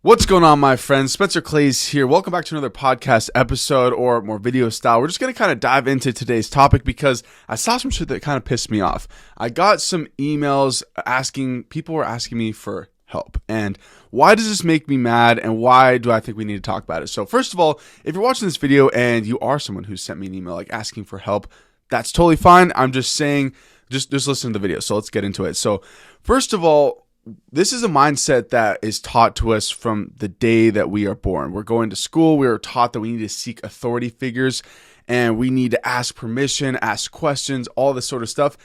What's going on, my friends? Spencer Clays here. Welcome back to another podcast episode, or more video style. We're just going to kind of dive into today's topic because I saw some shit that kind of pissed me off. I got some emails people were asking me for help. And why does this make me mad, and why do I think we need to talk about it? So first of all, if you're watching this video and you are someone who sent me an email like asking for help, that's totally fine. I'm just saying, just listen to the video. So let's get into it. So first of all, this is a mindset that is taught to us from the day that we are born. We're going to school. We are taught that we need to seek authority figures and we need to ask permission, ask questions, all this sort of stuff.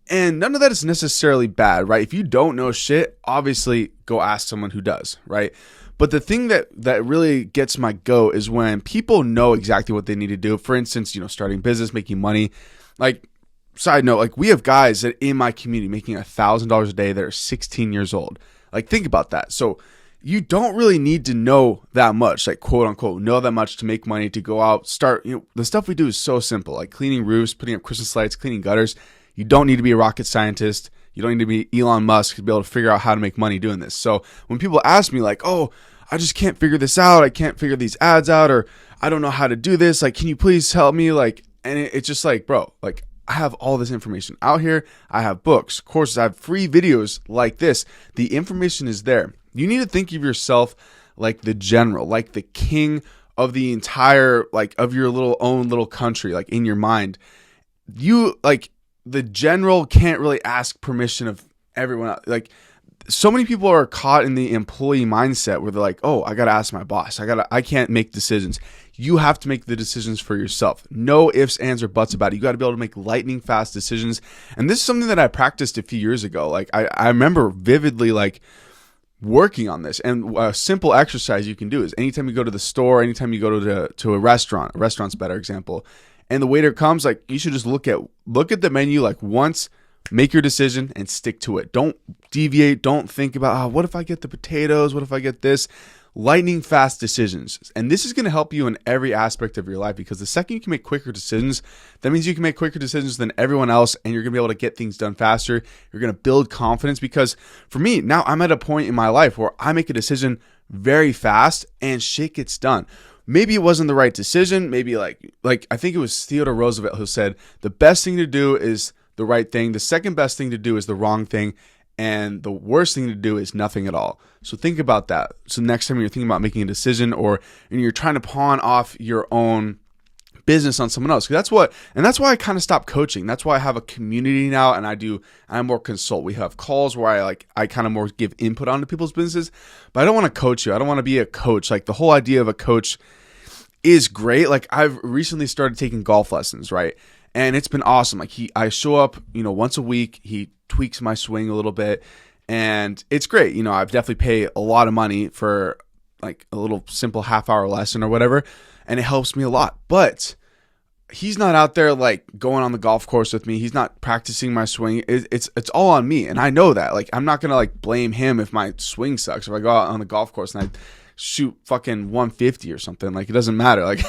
And none of that is necessarily bad, right? If you don't know shit, obviously go ask someone who does, right? But the thing that really gets my goat is when people know exactly what they need to do. For instance, starting business, making money. Like, side note, like we have guys that in my community making $1,000 a day that are 16 years old. Like, think about that. So you don't really need to know that much, like quote unquote, know that much to make money, to go out, start, the stuff we do is so simple, like cleaning roofs, putting up Christmas lights, cleaning gutters. You don't need to be a rocket scientist. You don't need to be Elon Musk to be able to figure out how to make money doing this. So when people ask me like, oh, I just can't figure this out. I can't figure these ads out, or I don't know how to do this. Like, can you please help me? Like, and it's just like, bro, like, I have all this information out here. I have books, courses, I have free videos like this. The information is there. You need to think of yourself like the general, like the king of the entire, like of your own little country, like in your mind. You, like, the general can't really ask permission of everyone else. Like, so many people are caught in the employee mindset where they're like, oh, I got to ask my boss. I can't make decisions. You have to make the decisions for yourself. No ifs, ands, or buts about it. You got to be able to make lightning fast decisions. And this is something that I practiced a few years ago. Like, I remember vividly, like, working on this. And a simple exercise you can do is anytime you go to the store, anytime you go to a restaurant's a better example, and the waiter comes, like, you should just look at the menu like once, make your decision, and stick to it. Don't deviate. Don't think about, what if I get the potatoes? What if I get this? Lightning fast decisions. And this is going to help you in every aspect of your life, because the second you can make quicker decisions, that means you can make quicker decisions than everyone else, and you're going to be able to get things done faster. You're going to build confidence, because for me, now I'm at a point in my life where I make a decision very fast and shit gets done. Maybe it wasn't the right decision. Maybe like I think it was Theodore Roosevelt who said, the best thing to do is the right thing. The second best thing to do is the wrong thing. And the worst thing to do is nothing at all. So think about that. So next time you're thinking about making a decision, or you're trying to pawn off your own business on someone else, that's why I kind of stopped coaching. That's why I have a community now, and I more consult. We have calls where I kind of more give input onto people's businesses, but I don't want to coach you. I don't want to be a coach. Like, the whole idea of a coach is great. Like, I've recently started taking golf lessons, right? And it's been awesome. Like, I show up, once a week. He tweaks my swing a little bit, and it's great. I've definitely paid a lot of money for like a little simple half-hour lesson or whatever, and it helps me a lot. But he's not out there like going on the golf course with me. He's not practicing my swing. It's all on me, and I know that. Like, I'm not gonna like blame him if my swing sucks. If I go out on the golf course and I shoot fucking 150 or something, like, it doesn't matter. Like,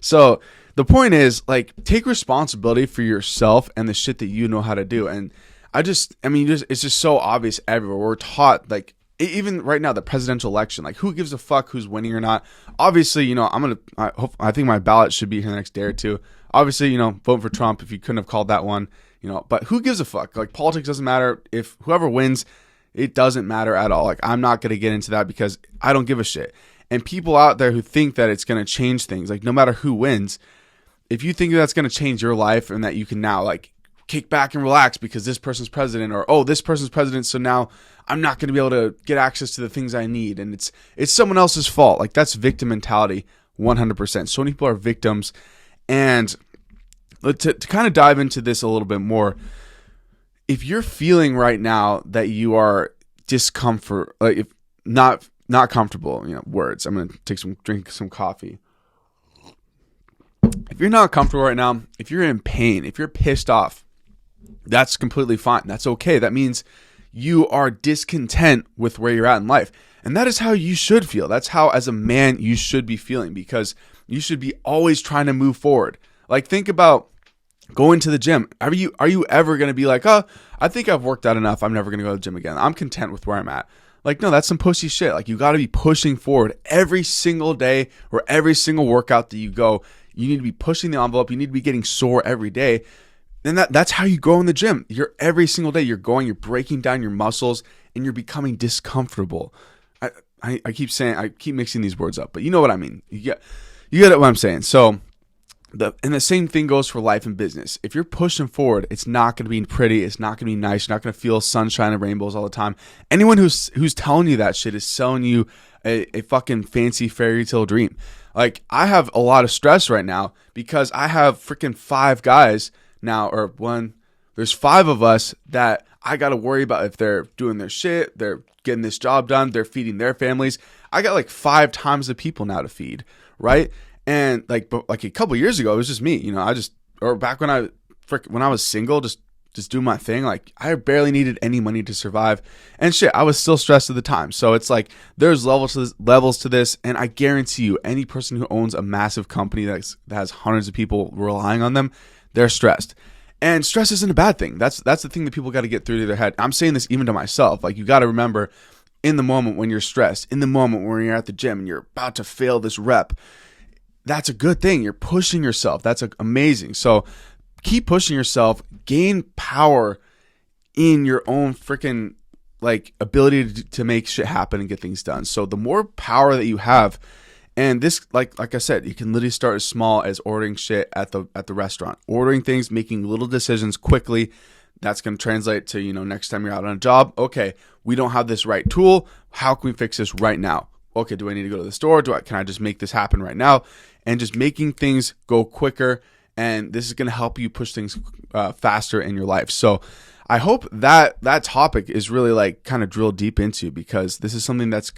so the point is, like, take responsibility for yourself and the shit that you know how to do. And it's just so obvious everywhere. We're taught, like, even right now, the presidential election, like, who gives a fuck who's winning or not? Obviously, I think my ballot should be here the next day or two. Obviously, vote for Trump if you couldn't have called that one, but who gives a fuck? Like, politics doesn't matter. If whoever wins, it doesn't matter at all. Like, I'm not going to get into that because I don't give a shit. And people out there who think that it's going to change things, like, no matter who wins, if you think that's going to change your life and that you can now, like, kick back and relax because this person's president, or, oh, this person's president, so now I'm not going to be able to get access to the things I need, and it's someone else's fault. Like, that's victim mentality 100%. So many people are victims. And to kind of dive into this a little bit more, if you're feeling right now that you are discomfort, like, if not comfortable, words, I'm going to drink some coffee. If you're not comfortable right now, if you're in pain, if you're pissed off, that's completely fine. That's okay. That means you are discontent with where you're at in life. And that is how you should feel. That's how, as a man, you should be feeling, because you should be always trying to move forward. Like, think about going to the gym. Are you ever going to be like, oh, I think I've worked out enough, I'm never going to go to the gym again. I'm content with where I'm at. Like, no, that's some pussy shit. Like, you got to be pushing forward every single day or every single workout that you go. You need to be pushing the envelope. You need to be getting sore every day. And that's how you grow in the gym. You're every single day you're going, you're breaking down your muscles, and you're becoming discomfortable. I keep mixing these words up, but you know what I mean. You get what I'm saying. So the same thing goes for life and business. If you're pushing forward, it's not going to be pretty. It's not going to be nice. You're not going to feel sunshine and rainbows all the time. Anyone who's telling you that shit is selling you a fucking fancy fairy tale dream. Like, I have a lot of stress right now because I have freaking 5 guys now, or one. There's 5 of us that I got to worry about if they're doing their shit, they're getting this job done, they're feeding their families. I got like 5 times the people now to feed, right? And like a couple years ago, it was just me, or back when I was single, just doing my thing. Like, I barely needed any money to survive, and shit, I was still stressed at the time. So it's like there's levels to this, and I guarantee you, any person who owns a massive company that has hundreds of people relying on them, they're stressed. And stress isn't a bad thing. That's the thing that people got to get through to their head. I'm saying this even to myself. Like, you got to remember, in the moment when you're stressed, in the moment when you're at the gym and you're about to fail this rep, that's a good thing. You're pushing yourself. That's amazing. So keep pushing yourself. Gain power in your own freaking like ability to make shit happen and get things done. So the more power that you have, and this, like I said, you can literally start as small as ordering shit at the restaurant, ordering things, making little decisions quickly. That's going to translate to, next time you're out on a job. Okay, we don't have this right tool. How can we fix this right now? Okay, do I need to go to the store? Can I just make this happen right now? And just making things go quicker. And this is going to help you push things faster in your life. So I hope that topic is really like kind of drilled deep into, because this is something that's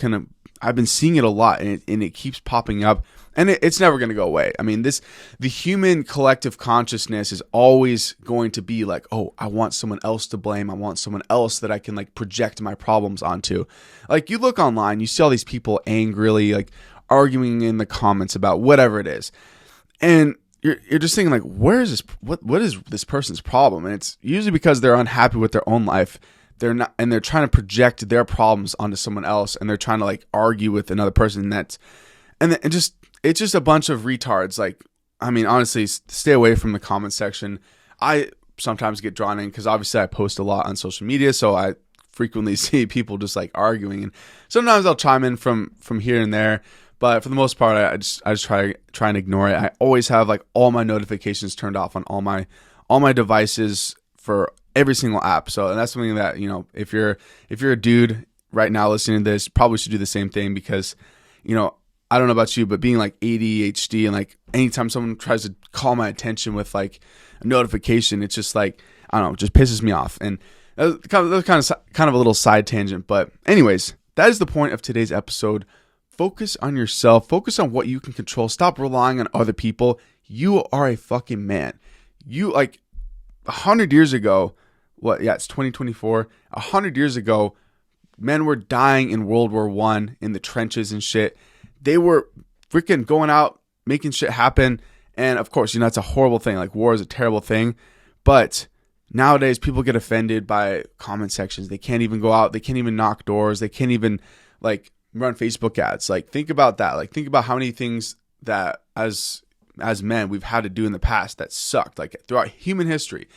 I've been seeing it a lot, and it keeps popping up, and it's never going to go away. I mean, the human collective consciousness is always going to be like, oh, I want someone else to blame. I want someone else that I can like project my problems onto. Like, you look online, you see all these people angrily like arguing in the comments about whatever it is, and you're just thinking like, where is this? What is this person's problem? And it's usually because they're unhappy with their own life. They're not, and they're trying to project their problems onto someone else, and they're trying to like argue with another person. It's just a bunch of retards. Like, I mean, honestly, stay away from the comment section. I sometimes get drawn in because obviously I post a lot on social media, so I frequently see people just like arguing, and sometimes I'll chime in from here and there. But for the most part, I just try and ignore it. I always have like all my notifications turned off on all my devices for every single app. So, and that's something that, if you're a dude right now listening to this, probably should do the same thing, because, I don't know about you, but being like ADHD, and like anytime someone tries to call my attention with like a notification, it's just like, I don't know, it just pisses me off. And that was kind of a little side tangent. But anyways, that is the point of today's episode. Focus on yourself. Focus on what you can control. Stop relying on other people. You are a fucking man. You, like, 100 years ago, it's 2024. 100 years ago, men were dying in World War I in the trenches and shit. They were freaking going out, making shit happen. And of course, it's a horrible thing. Like, war is a terrible thing. But nowadays, people get offended by comment sections. They can't even go out. They can't even knock doors. They can't even, like, run Facebook ads. Like, think about that. Like, think about how many things that as men we've had to do in the past that sucked, like throughout human history.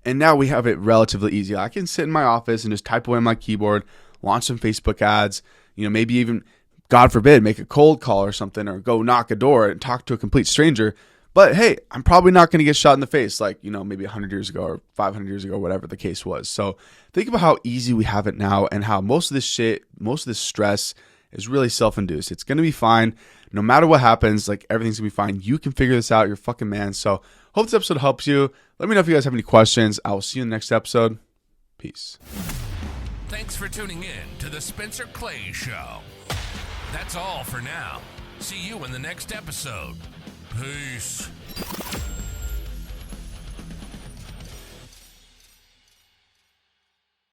And now we have it relatively easy. I can sit in my office and just type away on my keyboard, launch some Facebook ads, maybe even, God forbid, make a cold call or something, or go knock a door and talk to a complete stranger. But hey, I'm probably not going to get shot in the face like, maybe 100 years ago or 500 years ago, whatever the case was. So think about how easy we have it now, and how most of this stress is really self-induced. It's going to be fine. No matter what happens, like, everything's going to be fine. You can figure this out. You're a fucking man. So hope this episode helps you. Let me know if you guys have any questions. I will see you in the next episode. Peace. Thanks for tuning in to the Spencer Clay Show. That's all for now. See you in the next episode. Peace.